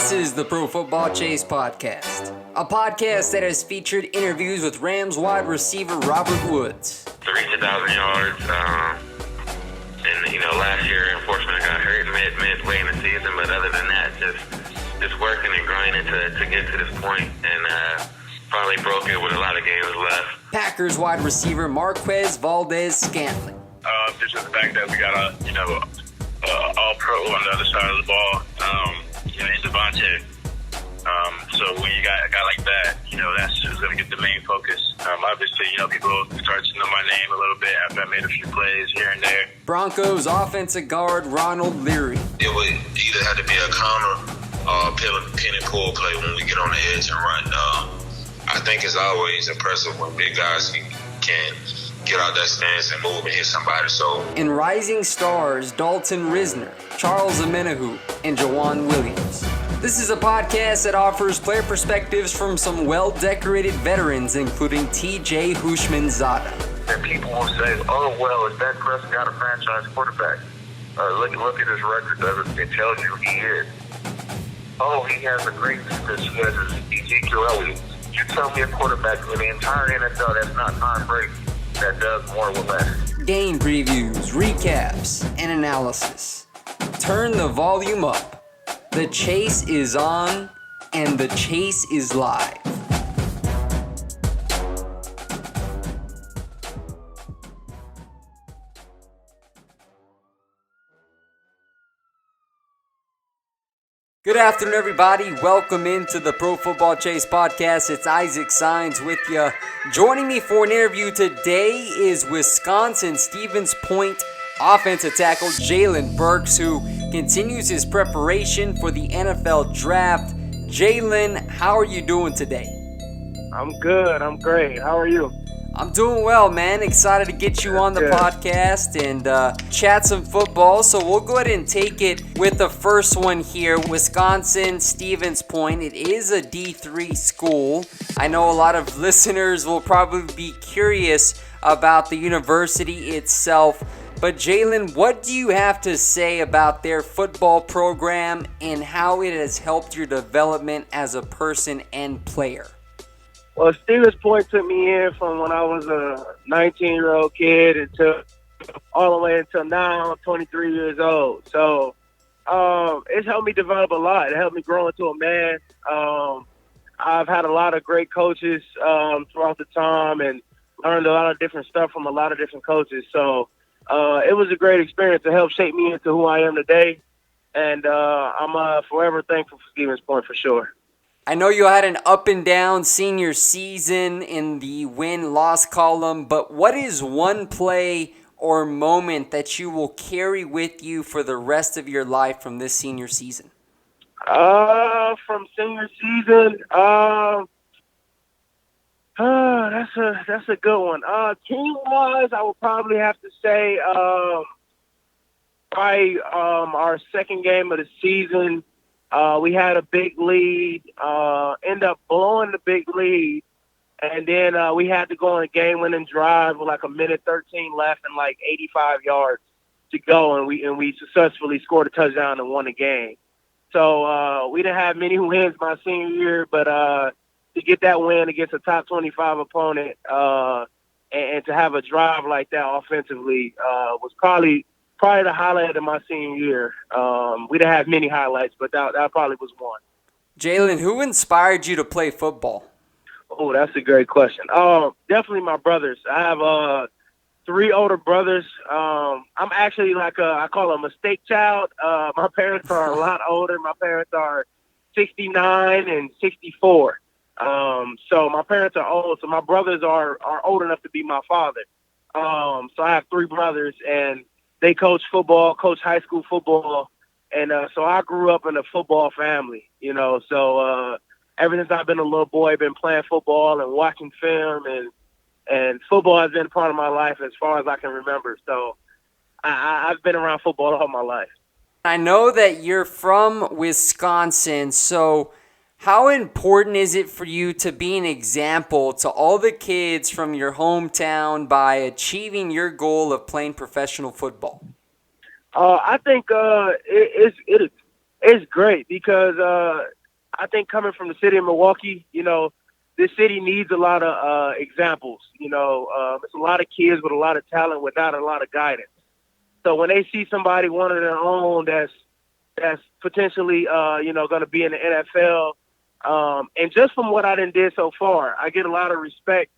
This is the Pro Football Chase podcast, a podcast that has featured interviews with Rams wide receiver Robert Woods. To reach 1,000 yards, and last year, unfortunately, I got hurt midway in the season. But other than that, just working and grinding to get to this point, and finally broke it with a lot of games left. Packers wide receiver Marquez Valdez-Scantling. Just the fact that we got all-pro on the other side of the ball, in Devontae. So when you got a guy like that, that's just going to get the main focus. Obviously, people start to know my name a little bit after I made a few plays here and there. Broncos offensive guard Ronald Leary. It would either have to be a counter or a pin and pull play when we get on the edge and run. I think it's always impressive when big guys can get out that stance and move and hit somebody. And rising stars Dalton Risner, Charles Amenahu, and Jawan Williams. This is a podcast that offers player perspectives from some well-decorated veterans, including T.J. Houshmandzadeh. And people will say, "Oh, well, is Dak Prescott a franchise quarterback?" Look at his record. It tells you he is. Oh, he has a great defense. He has Ezekiel Elliott. You tell me a quarterback in the entire NFL that's not Tom Brady that does more with less. Game previews, recaps, and analysis. Turn the volume up. The chase is on, and the chase is live. Good afternoon, everybody. Welcome into the Pro Football Chase podcast. It's Isaac Saenz with you. Joining me for an interview today is Wisconsin Stevens Point offensive tackle Jalen Burks, who continues his preparation for the NFL draft. Jalen, how are you doing today? I'm good. I'm great. How are you? I'm doing well, man. Excited to get you on the podcast and chat some football. So we'll go ahead and take it with the first one here. Wisconsin Stevens Point. It is a D3 school. I know a lot of listeners will probably be curious about the university itself. But Jalen, what do you have to say about their football program and how it has helped your development as a person and player? Well, Stevens Point took me in from when I was a 19-year-old kid until all the way until now, I'm 23 years old. So it's helped me develop a lot. It helped me grow into a man. I've had a lot of great coaches throughout the time and learned a lot of different stuff from a lot of different coaches. So it was a great experience to help shape me into who I am today. And I'm forever thankful for Stevens Point for sure. I know you had an up and down senior season in the win-loss column, but what is one play or moment that you will carry with you for the rest of your life from this senior season? From senior season, that's a good one. Team-wise, I would probably have to say our second game of the season. We had a big lead, end up blowing the big lead, and then we had to go on a game-winning drive with like a minute 13 left and like 85 yards to go, and we successfully scored a touchdown and won the game. So we didn't have many wins my senior year, but to get that win against a top 25 opponent and to have a drive like that offensively was probably the highlight of my senior year. We didn't have many highlights, but that probably was one. Jalen, who inspired you to play football? Oh, that's a great question. Definitely my brothers. I have 3 older brothers. I'm actually I call a mistake child. My parents are a lot older. My parents are 69 and 64. So my parents are old. So my brothers are old enough to be my father. So I have 3 brothers, and they coach high school football, and so I grew up in a football family, So ever since I've been a little boy, I've been playing football and watching film, and football has been part of my life as far as I can remember. So I've been around football all my life. I know that you're from Wisconsin, so how important is it for you to be an example to all the kids from your hometown by achieving your goal of playing professional football? I think it's It's great because I think coming from the city of Milwaukee, this city needs a lot of examples. It's a lot of kids with a lot of talent without a lot of guidance. So when they see somebody, one of their own, that's potentially, going to be in the NFL, and just from what I did so far, I get a lot of respect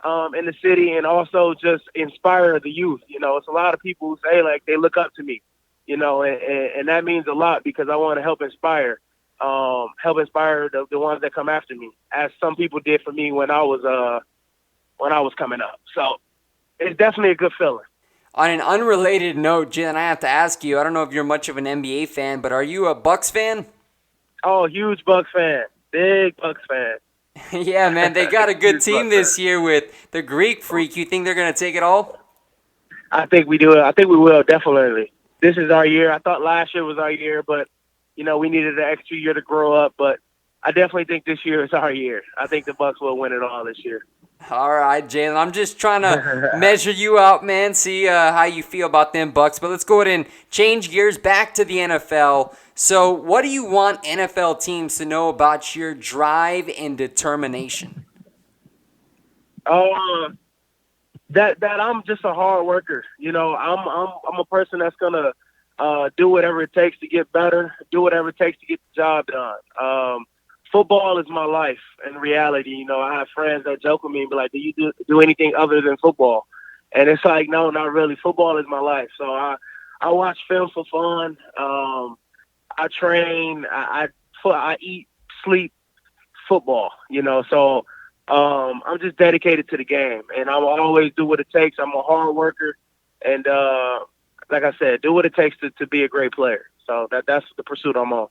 in the city, and also just inspire the youth. It's a lot of people who say like they look up to me, and that means a lot because I want to help inspire the ones that come after me, as some people did for me when I was coming up. So it's definitely a good feeling. On an unrelated note, Jalen, I have to ask you, I don't know if you're much of an NBA fan, but are you a Bucks fan? Oh, huge Bucks fan. Big Bucks fan. Yeah, man, they got a good team this year with the Greek Freak. You think they're going to take it all? I think we do. I think we will, definitely. This is our year. I thought last year was our year, but, we needed an extra year to grow up. But I definitely think this year is our year. I think the Bucks will win it all this year. All right, Jalen. I'm just trying to measure you out, man, see how you feel about them Bucks. But let's go ahead and change gears back to the NFL. So what do you want NFL teams to know about your drive and determination? That I'm just a hard worker. I'm a person that's gonna do whatever it takes to get better, do whatever it takes to get the job done. Football is my life in reality. I have friends that joke with me and be like, do you do anything other than football? And it's like, no, not really. Football is my life. So I watch film for fun. I train. I eat, sleep football, So I'm just dedicated to the game, and I'll always do what it takes. I'm a hard worker, and like I said, do what it takes to be a great player. So that's the pursuit I'm on.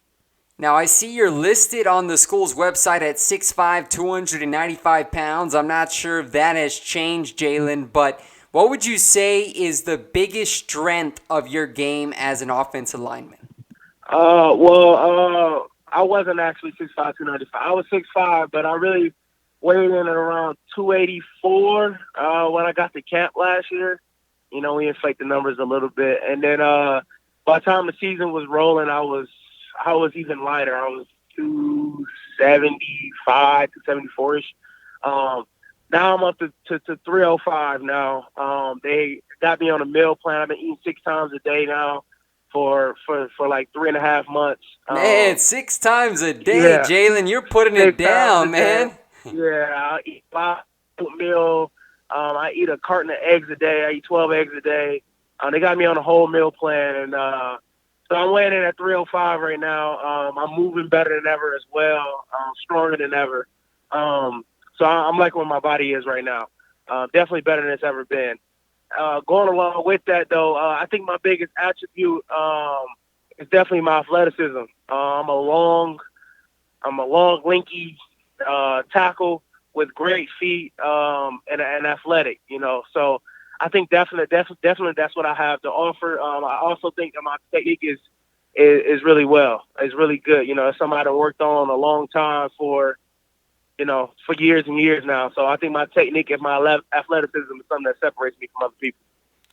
Now, I see you're listed on the school's website at 6'5", 295 pounds. I'm not sure if that has changed, Jalen, but what would you say is the biggest strength of your game as an offensive lineman? I wasn't actually 6'5", 295. I was 6'5", but I really weighed in at around 284 when I got to camp last year. We inflate the numbers a little bit. And then by the time the season was rolling, I was even lighter. I was 275, 274-ish. Now I'm up to 305 now. They got me on a meal plan. I've been eating 6 times a day now for like 3.5 months. Man, 6 times a day, yeah. Jalen, you're putting it down, man. Yeah, I eat 5 meal. I eat a carton of eggs a day. I eat 12 eggs a day. They got me on a whole meal plan, and so I'm weighing in at 305 right now. I'm moving better than ever as well. Stronger than ever. So I'm liking where my body is right now. Definitely better than it's ever been. Going along with that, though, I think my biggest attribute is definitely my athleticism. I'm a long, lanky tackle with great feet and athletic. So I think definitely that's what I have to offer. I also think that my technique is really well. It's really good. It's something I've worked on a long time for years and years now. So I think my technique and my athleticism is something that separates me from other people.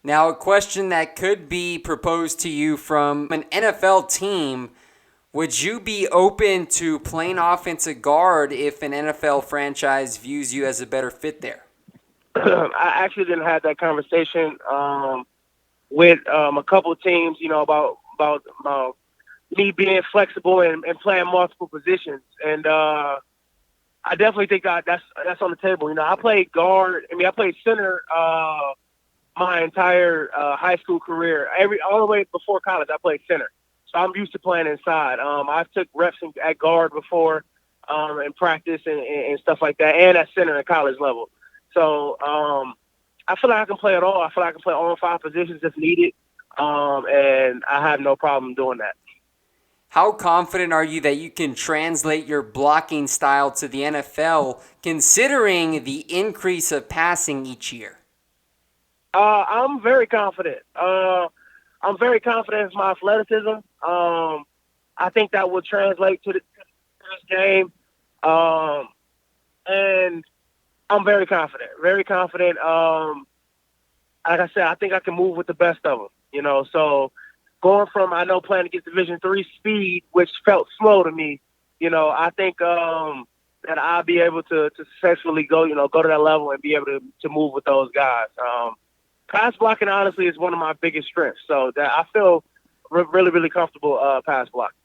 Now, a question that could be proposed to you from an NFL team: would you be open to playing offensive guard if an NFL franchise views you as a better fit there? I actually didn't have that conversation with a couple of teams, about me being flexible and playing multiple positions. And I definitely think that's on the table. I played guard. I played center my entire high school career. All the way before college, I played center. So I'm used to playing inside. I took reps at guard before in practice and stuff like that, and at center at college level. So I feel like I can play it all. I feel like I can play all 5 positions if needed, and I have no problem doing that. How confident are you that you can translate your blocking style to the NFL, considering the increase of passing each year? I'm very confident. I'm very confident in my athleticism. I think that will translate to this game. And I'm very confident. Very confident. Like I said, I think I can move with the best of them. So going from, I know, playing against Division III speed, which felt slow to me, I think that I'll be able to successfully go to that level and be able to move with those guys. Pass blocking, honestly, is one of my biggest strengths. So that I feel really, really comfortable pass blocking.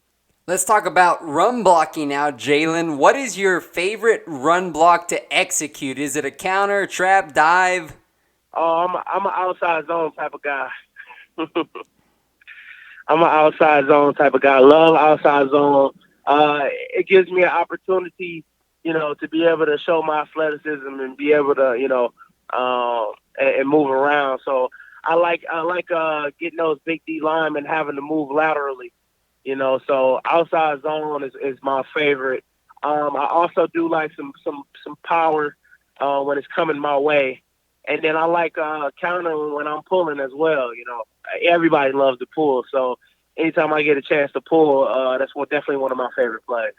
Let's talk about run blocking now, Jalen. What is your favorite run block to execute? Is it a counter, trap, dive? Oh, I'm an outside zone type of guy. I'm an outside zone type of guy. I love outside zone. It gives me an opportunity, to be able to show my athleticism and be able to, and move around. So I like getting those big D linemen having to move laterally. So outside zone is my favorite. I also do like some power when it's coming my way, and then I like countering when I'm pulling as well. Everybody loves to pull, so anytime I get a chance to pull, that's definitely one of my favorite plays.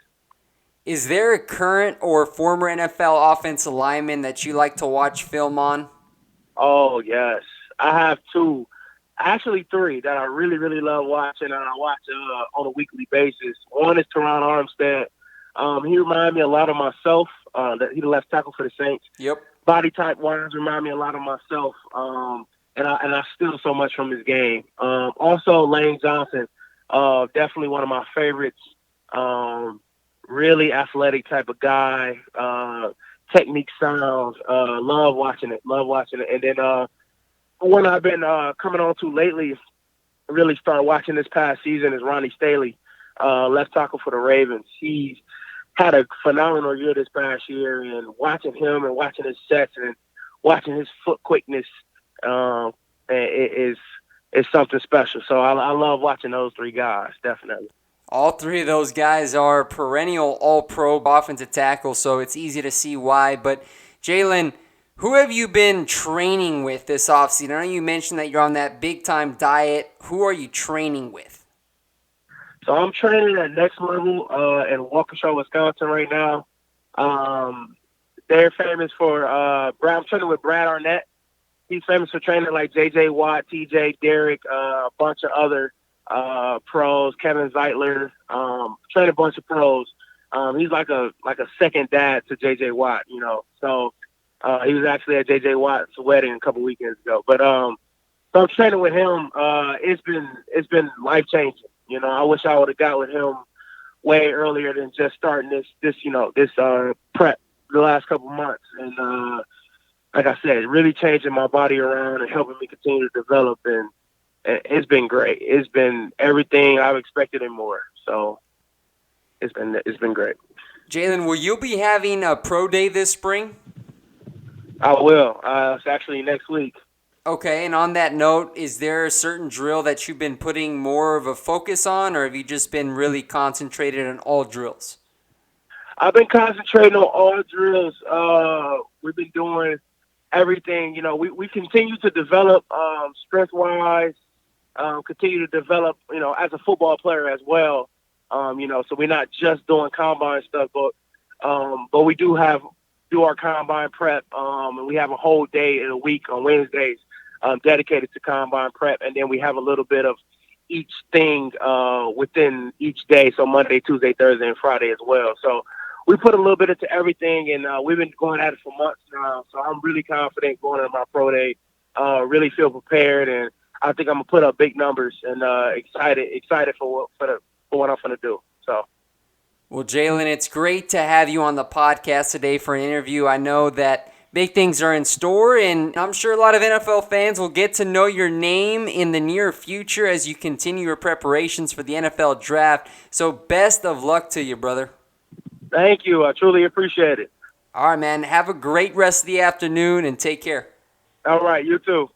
Is there a current or former NFL offensive lineman that you like to watch film on? Oh yes, I have two. Actually, three that I really, really love watching, and I watch on a weekly basis. One is Teron Armstead. He reminds me a lot of myself. He's the left tackle for the Saints. Yep. Body type wise, remind me a lot of myself. And I steal so much from his game. Also, Lane Johnson, definitely one of my favorites. Really athletic type of guy. Technique sound. Love watching it. And then one I've been coming on to lately, really started watching this past season, is Ronnie Staley, left tackle for the Ravens. He's had a phenomenal year this past year, and watching him and watching his sets and watching his foot quickness is something special. So I love watching those three guys, definitely. All three of those guys are perennial all-pro offensive tackles, so it's easy to see why. But, Jalen, who have you been training with this offseason? I know you mentioned that you're on that big-time diet. Who are you training with? So I'm training at Next Level in Waukesha, Wisconsin right now. They're famous for I'm training with Brad Arnett. He's famous for training like J.J. Watt, T.J. Derrick, a bunch of other pros, Kevin Zeitler, training a bunch of pros. He's like a second dad to J.J. Watt, So he was actually at J.J. Watt's wedding a couple weekends ago. But so I'm training with him. It's been life changing. I wish I would have got with him way earlier than just starting this prep the last couple months. And like I said, really changing my body around and helping me continue to develop. And it's been great. It's been everything I've expected and more. So it's been great. Jalen, will you be having a pro day this spring? I will. It's actually next week. Okay, and on that note, is there a certain drill that you've been putting more of a focus on, or have you just been really concentrated on all drills? I've been concentrating on all drills. We've been doing everything. We continue to develop strength-wise, continue to develop, as a football player as well. So we're not just doing combine stuff, but we do our combine prep, and we have a whole day in a week on Wednesdays dedicated to combine prep, and then we have a little bit of each thing within each day, so Monday, Tuesday, Thursday, and Friday as well. So we put a little bit into everything, and we've been going at it for months now, so I'm really confident going into my pro day, really feel prepared, and I think I'm going to put up big numbers, and excited for what I'm going to do. So. Well, Jalen, it's great to have you on the podcast today for an interview. I know that big things are in store, and I'm sure a lot of NFL fans will get to know your name in the near future as you continue your preparations for the NFL draft. So best of luck to you, brother. Thank you. I truly appreciate it. All right, man. Have a great rest of the afternoon, and take care. All right. You too.